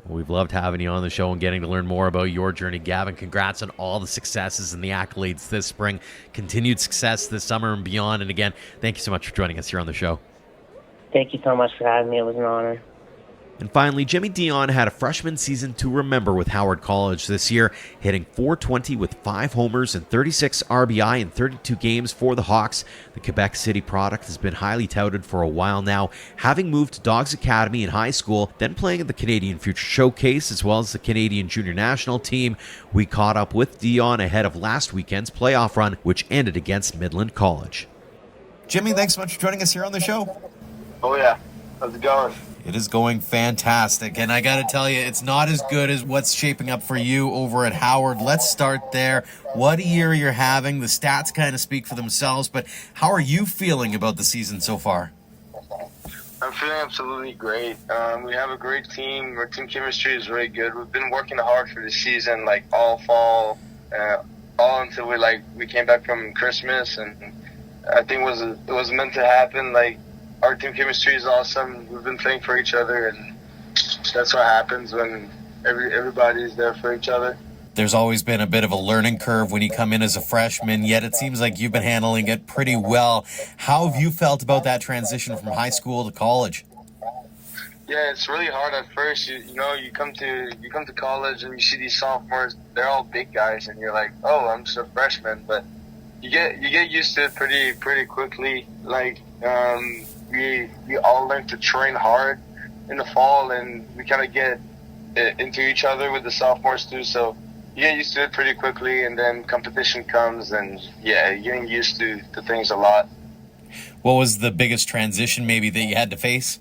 We've loved having you on the show and getting to learn more about your journey. Gavin, congrats on all the successes and the accolades this spring. Continued success this summer and beyond. And again, thank you so much for joining us here on the show. Thank you so much for having me. It was an honor. And finally, Jimmy Dionne had a freshman season to remember with Howard College this year, hitting .420 with 5 homers and 36 RBI in 32 games for the Hawks. The Quebec City product has been highly touted for a while now, having moved to Dawgs Academy in high school, then playing at the Canadian Future Showcase as well as the Canadian Junior National Team. We caught up with Dionne ahead of last weekend's playoff run, which ended against Midland College. Jimmy, thanks so much for joining us here on the show. Oh, yeah. How's it going? It is going fantastic, and I got to tell you, it's not as good as what's shaping up for you over at Howard. Let's start there. What a year you're having. The stats kind of speak for themselves, but how are you feeling about the season so far? I'm feeling absolutely great. We have a great team. Our team chemistry is really good. We've been working hard for the season, like all fall, all until we came back from Christmas, and I think it was meant to happen. Like, our team chemistry is awesome. We've been playing for each other, and that's what happens when everybody's there for each other. There's always been a bit of a learning curve when you come in as a freshman, yet it seems like you've been handling it pretty well. How have you felt about that transition from high school to college? Yeah, it's really hard at first. You come to college and you see these sophomores. They're all big guys, and you're like, oh, I'm just a freshman. But you get used to it pretty quickly. Like, we all learn to train hard in the fall, and we kind of get into each other with the sophomores too. So you get used to it pretty quickly, and then competition comes, and yeah, you're getting used to things a lot. What was the biggest transition maybe that you had to face?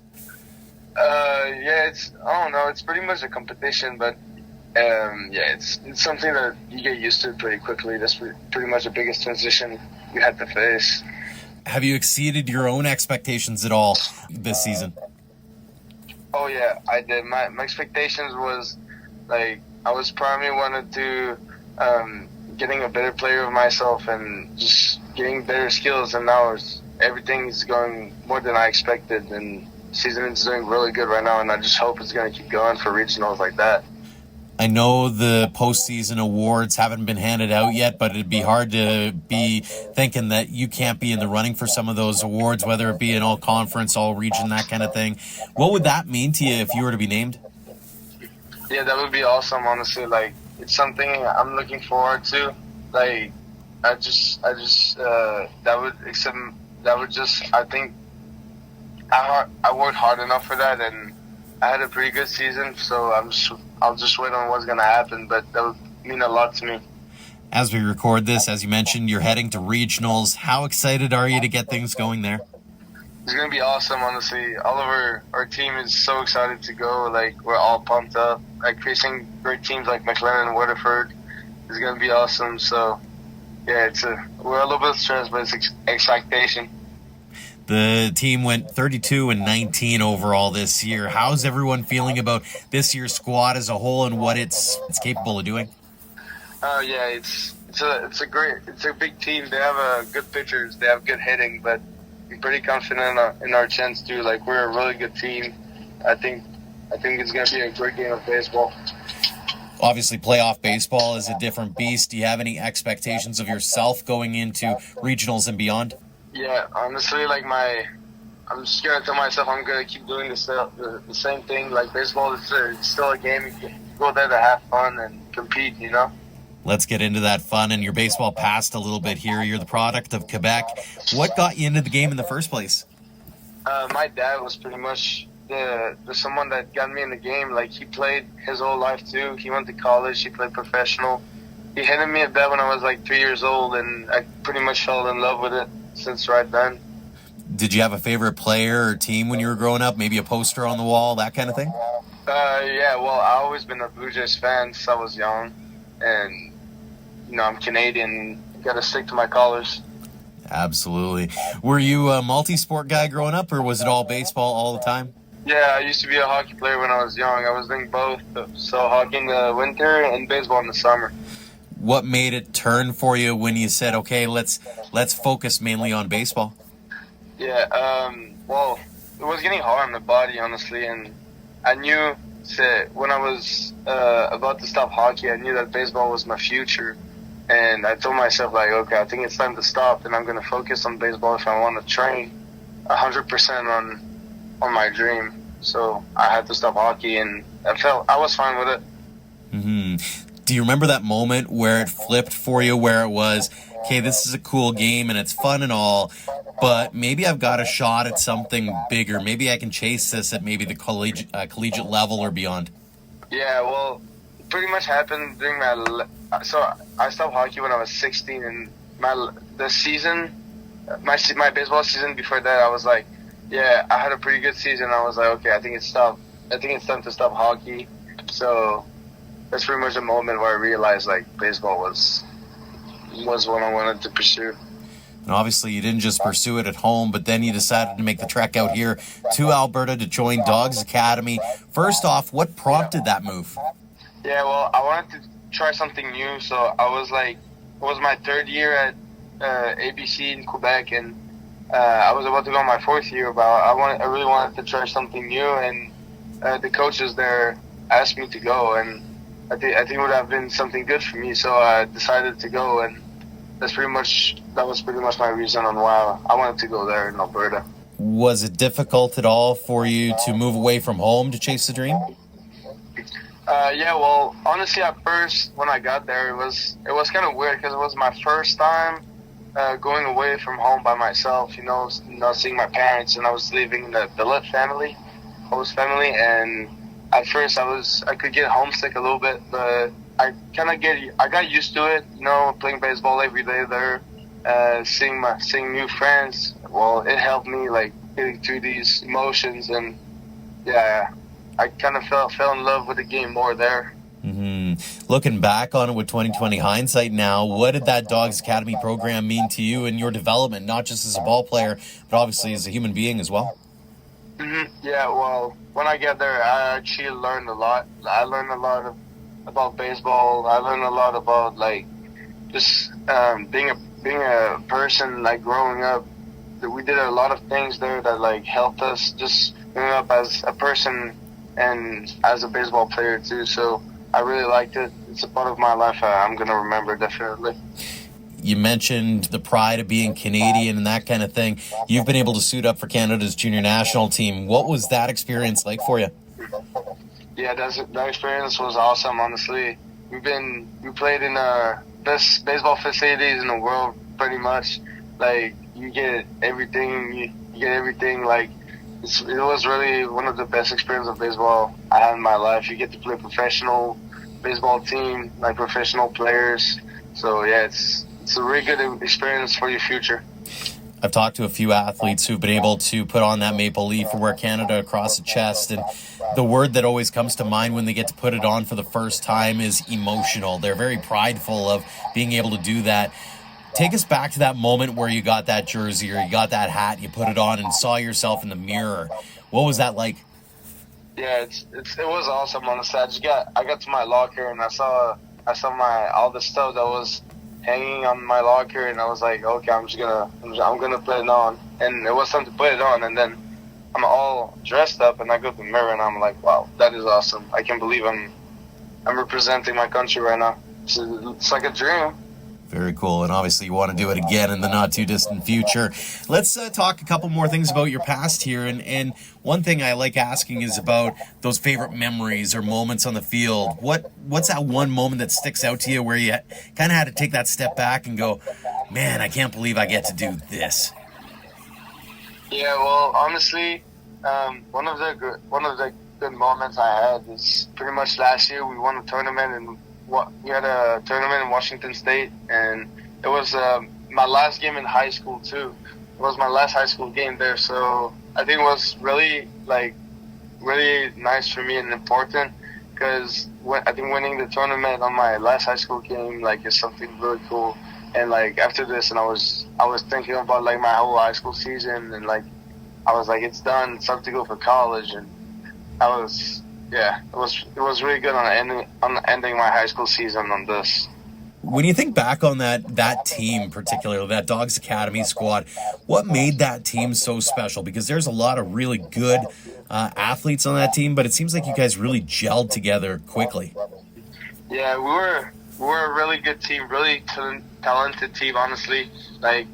I don't know. It's pretty much a competition, but it's something that you get used to pretty quickly. That's pretty much the biggest transition we had to face. Have you exceeded your own expectations at all this season? Oh yeah, I did. My expectations was, like, I was primarily wanted to getting a better player of myself and just getting better skills, and now everything is going more than I expected, and season is doing really good right now, and I just hope it's going to keep going for regionals like that. I know the postseason awards haven't been handed out yet, but it'd be hard to be thinking that you can't be in the running for some of those awards, whether it be an all-conference, all-region, that kind of thing. What would that mean to you if you were to be named? Yeah, that would be awesome, honestly. Like, it's something I'm looking forward to. Like, I think I worked hard enough for that, and I had a pretty good season, so I'll just wait on what's going to happen, but that would mean a lot to me. As we record this, as you mentioned, you're heading to regionals. How excited are you to get things going there? It's going to be awesome, honestly. All of our team is so excited to go. Like, we're all pumped up. Like, facing great teams like McLennan and Waterford is going to be awesome. So, yeah, we're a little bit stressed, but it's excitation. The team went 32-19 overall this year. How's everyone feeling about this year's squad as a whole and what it's capable of doing? Yeah, it's a big team. They have good pitchers. They have good hitting, but I'm pretty confident in our chance too. Like, we're a really good team. I think it's going to be a great game of baseball. Obviously, playoff baseball is a different beast. Do you have any expectations of yourself going into regionals and beyond? Yeah, honestly, like, I'm just gonna tell myself I'm gonna keep doing the same thing. Like, baseball is still a game. You go there to have fun and compete, you know? Let's get into that fun and your baseball past a little bit here. You're the product of Quebec. What got you into the game in the first place? My dad was pretty much the someone that got me in the game. Like, he played his whole life too. He went to college. He played professional. He handed me a bat when I was like 3 years old, and I pretty much fell in love with it since right then. Did you have a favorite player or team when you were growing up? Maybe a poster on the wall, that kind of thing? Yeah, well, I've always been a Blue Jays fan since I was young. And, I'm Canadian. Got to stick to my colors. Absolutely. Were you a multi-sport guy growing up, or was it all baseball all the time? Yeah, I used to be a hockey player when I was young. I was doing both. So hockey in the winter and baseball in the summer. What made it turn for you when you said, okay, let's focus mainly on baseball? Yeah, well, it was getting hard on the body, honestly, and I knew that when I was about to stop hockey, I knew that baseball was my future, and I told myself, like, okay, I think it's time to stop, and I'm going to focus on baseball if I want to train 100% on my dream. So I had to stop hockey, and I was fine with it. Mm-hmm. Do you remember that moment where it flipped for you, where it was, okay, this is a cool game and it's fun and all, but maybe I've got a shot at something bigger. Maybe I can chase this at maybe the collegiate level or beyond? Yeah, well, it pretty much happened during so I stopped hockey when I was 16, and my baseball season before that, I was like yeah, I had a pretty good season. I was like, okay, I think it's time to stop hockey. So that's pretty much the moment where I realized like baseball was what I wanted to pursue. And obviously you didn't just pursue it at home, but then you decided to make the trek out here to Alberta to join Dawgs Academy. First off, what prompted that move? Yeah, well, I wanted to try something new. So I was like, it was my third year at ABC in Quebec, and I was about to go on my fourth year, but I really wanted to try something new, and the coaches there asked me to go, and I think it would have been something good for me, so I decided to go, and that was pretty much my reason on why I wanted to go there in Alberta. Was it difficult at all for you to move away from home to chase the dream? Yeah, well, honestly, at first when I got there, it was kind of weird because it was my first time going away from home by myself. Not seeing my parents, and I was living in the billet host family, and at first I could get homesick a little bit, but I got used to it. Playing baseball every day there, seeing new friends. Well, it helped me like getting through these emotions, and yeah, I kind of fell in love with the game more there. Mm-hmm. Looking back on it with 2020 hindsight now, what did that Dawgs Academy program mean to you and your development, not just as a ball player, but obviously as a human being as well? Mm-hmm. Yeah, well, when I got there, I actually learned a lot. I learned a lot about baseball. I learned a lot about like just being a person, like growing up. We did a lot of things there that like helped us just growing up as a person and as a baseball player too. So I really liked it. It's a part of my life I'm going to remember, definitely. You mentioned the pride of being Canadian and that kind of thing. You've been able to suit up for Canada's junior national team. What was that experience like for you? Yeah, that experience was awesome, honestly. We played in the best baseball facilities in the world, pretty much. Like, you get everything. Like, it was really one of the best experiences of baseball I had in my life. You get to play professional baseball team, like professional players. So yeah, it's a really good experience for your future. I've talked to a few athletes who've been able to put on that maple leaf or wear Canada across the chest, and the word that always comes to mind when they get to put it on for the first time is emotional. They're very prideful of being able to do that. Take us back to that moment where you got that jersey or you got that hat, you put it on and saw yourself in the mirror. What was that like? Yeah, it was awesome, honestly. I got to my locker and I saw all the stuff that was hanging on my locker, and I was like, okay, I'm gonna put it on, and it was time to put it on, and then I'm all dressed up and I go to the mirror and I'm like, wow, that is awesome. I can't believe I'm representing my country right now. It's like a dream. Very cool, and obviously you want to do it again in the not-too-distant future. Let's talk a couple more things about your past here, and one thing I like asking is about those favorite memories or moments on the field. What's that one moment that sticks out to you where you kind of had to take that step back and go, man, I can't believe I get to do this? Yeah, well, honestly, one of the good moments I had is pretty much last year. We won a tournament, and we had a tournament in Washington State, and it was my last game in high school too. It was my last high school game there, so I think it was really nice for me and important, because I think winning the tournament on my last high school game is something really cool. And after this, and I was thinking about my whole high school season, and I was like, it's done. It's time to go for college, and it was really good on ending my high school season on this. When you think back on that team, particularly that Dawgs Academy squad, what made that team so special? Because there's a lot of really good athletes on that team, but it seems like you guys really gelled together quickly. Yeah, we were a really good team, really talented team, honestly.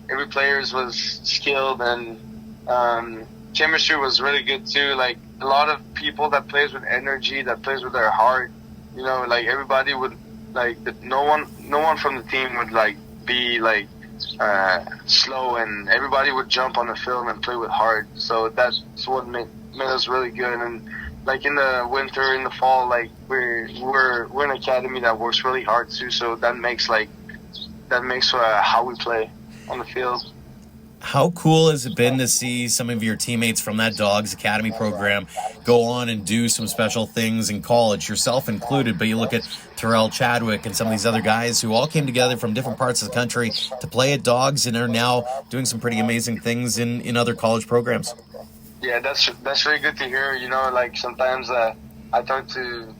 Every player was skilled, and chemistry was really good too. A lot of people that plays with energy, that plays with their heart. Everybody would no one from the team would be slow, and everybody would jump on the field and play with heart. So that's what made us really good. And in the winter, in the fall, we're an academy that works really hard too. So that makes how we play on the field. How cool has it been to see some of your teammates from that Dawgs Academy program go on and do some special things in college, yourself included? But you look at Terrell Chadwick and some of these other guys who all came together from different parts of the country to play at Dawgs and are now doing some pretty amazing things in other college programs. Yeah, that's really good to hear. You know, like sometimes I talk to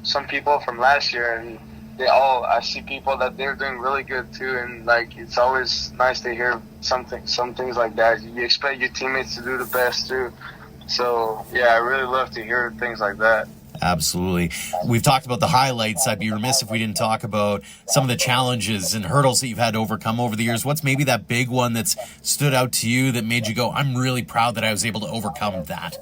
some people from last year, and I see people that they're doing really good too, and like it's always nice to hear some things like that. You expect your teammates to do the best too, so yeah, I really love to hear things like that. Absolutely. We've talked about the highlights. I'd be remiss if we didn't talk about some of the challenges and hurdles that you've had to overcome over the years. What's maybe that big one that's stood out to you that made you go, I'm really proud that I was able to overcome that?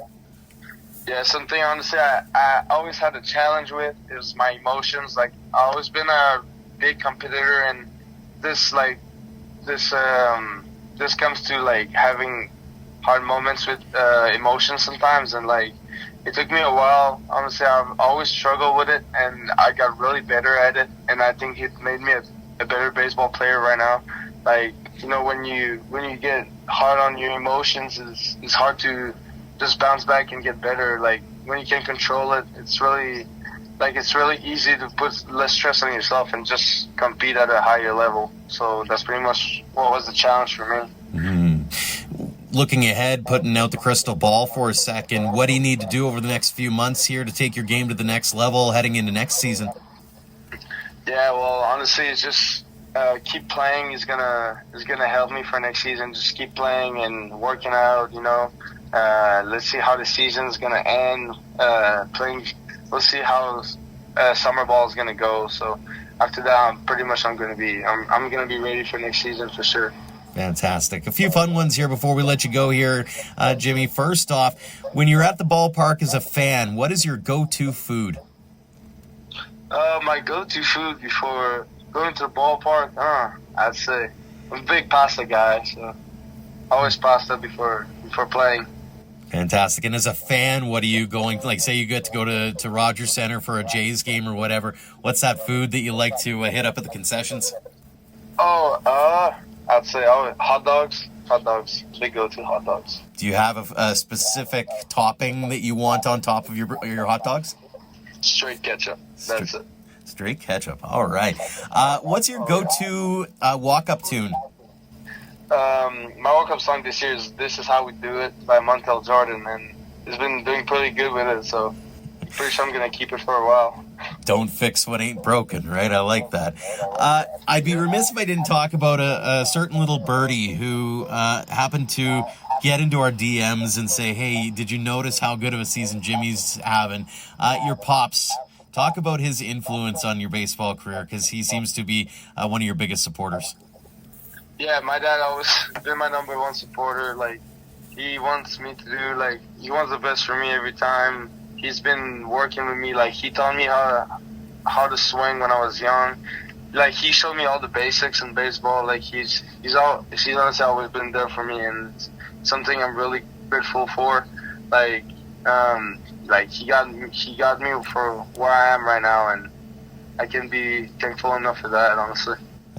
Yeah, something honestly I always had a challenge with is my emotions. Like, I've always been a big competitor, and this comes to like having hard moments with emotions sometimes, and like it took me a while. Honestly, I've always struggled with it, and I got really better at it, and I think it made me a better baseball player right now. Like, you know, when you get hard on your emotions, it's hard to just bounce back and get better. Like, when you can control it, it's really easy to put less stress on yourself and just compete at a higher level. So that's pretty much what was the challenge for me. Mm-hmm. Looking ahead, putting out the crystal ball for a second, what do you need to do over the next few months here to take your game to the next level heading into next season? Yeah, well, honestly, it's just keep playing is gonna help me for next season. Just keep playing and working out, you know. Let's see how the season's gonna end. Let's see how summer ball is gonna go. So after that, I'm gonna be ready for next season for sure. Fantastic. A few fun ones here before we let you go here, Jimmy. First off, when you're at the ballpark as a fan, what is your go-to food? My go-to food before going to the ballpark, I'd say I'm a big pasta guy, so always pasta before playing. Fantastic. And as a fan, what are you going, like say you get to go to Rogers Center for a Jays game or whatever, what's that food that you like to hit up at the concessions? I'd say hot dogs. Hot dogs. Big go-to hot dogs. Do you have a specific topping that you want on top of your hot dogs? Straight ketchup. That's it. Straight ketchup. All right. What's your go-to walk-up tune? My walk-up song this year is "This Is How We Do It" by Montel Jordan, and he's been doing pretty good with it, so I'm pretty sure I'm going to keep it for a while. Don't fix what ain't broken, right? I like that. I'd be remiss if I didn't talk about a certain little birdie who happened to get into our DMs and say, hey, did you notice how good of a season Jimmy's having? Your pops, talk about his influence on your baseball career, because he seems to be one of your biggest supporters. Yeah, my dad always been my number one supporter. Like, he wants me to do, like, he wants the best for me every time. He's been working with me. Like, he taught me how to swing when I was young. Like, he showed me all the basics in baseball. Like, he's honestly always been there for me, and it's something I'm really grateful for. Like he got me for where I am right now, and I can be thankful enough for that, honestly.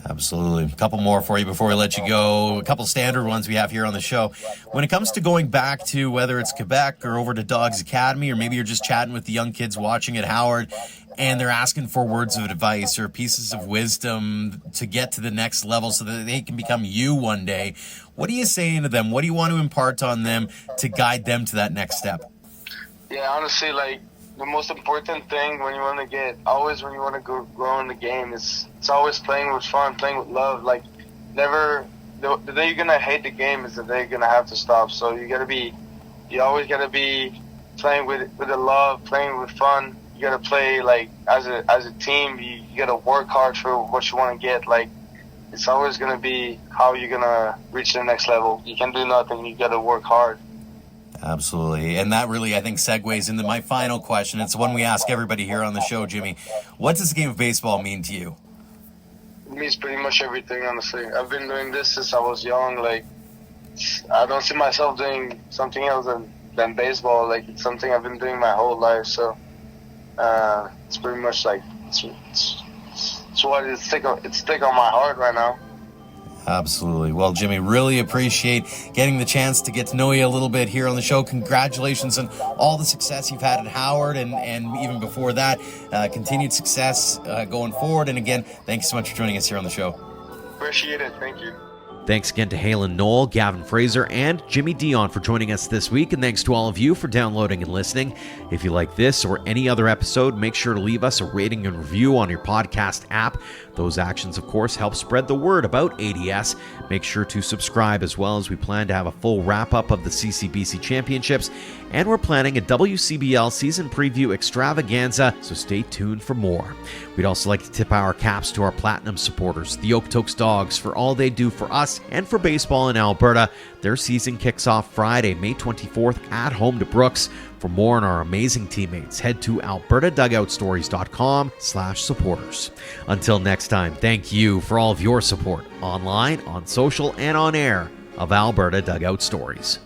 Absolutely. A couple more for you before we let you go. A couple standard ones we have here on the show. When it comes to going back to whether it's Quebec or over to Dawgs Academy, or maybe you're just chatting with the young kids watching at Howard and they're asking for words of advice or pieces of wisdom to get to the next level so that they can become you one day, what are you saying to them? What do you want to impart on them to guide them to that next step? Yeah, honestly, like, the most important thing when you want to grow in the game is it's always playing with fun, playing with love. Like, never, the day you're gonna hate the game is the day you're gonna have to stop. So you always gotta be playing with the love, playing with fun. You gotta play like as a team. You gotta work hard for what you want to get. Like, it's always gonna be how you're gonna reach the next level. You can do nothing. You gotta work hard. Absolutely. And that really, I think, segues into my final question. It's one we ask everybody here on the show, Jimmy. What does the game of baseball mean to you? It means pretty much everything, honestly. I've been doing this since I was young. Like, I don't see myself doing something else than baseball. Like, it's something I've been doing my whole life. So it's pretty much like it's what it's stick on my heart right now. Absolutely. Well, Jimmy, really appreciate getting the chance to get to know you a little bit here on the show. Congratulations on all the success you've had at Howard and even before that. Continued success going forward. And again, thanks so much for joining us here on the show. Appreciate it. Thank you. Thanks again to Halen Knoll, Gavin Fraser, and Jimmy Dionne for joining us this week. And thanks to all of you for downloading and listening. If you like this or any other episode, make sure to leave us a rating and review on your podcast app. Those actions, of course, help spread the word about ADS. Make sure to subscribe as well, as we plan to have a full wrap-up of the CCBC Championships. And we're planning a WCBL season preview extravaganza, so stay tuned for more. We'd also like to tip our caps to our Platinum supporters, the Okotoks Dawgs, for all they do for us and for baseball in Alberta. Their season kicks off Friday, May 24th at home to Brooks. For more on our amazing teammates, head to albertadugoutstories.com/supporters. Until next time, thank you for all of your support online, on social, and on air of Alberta Dugout Stories.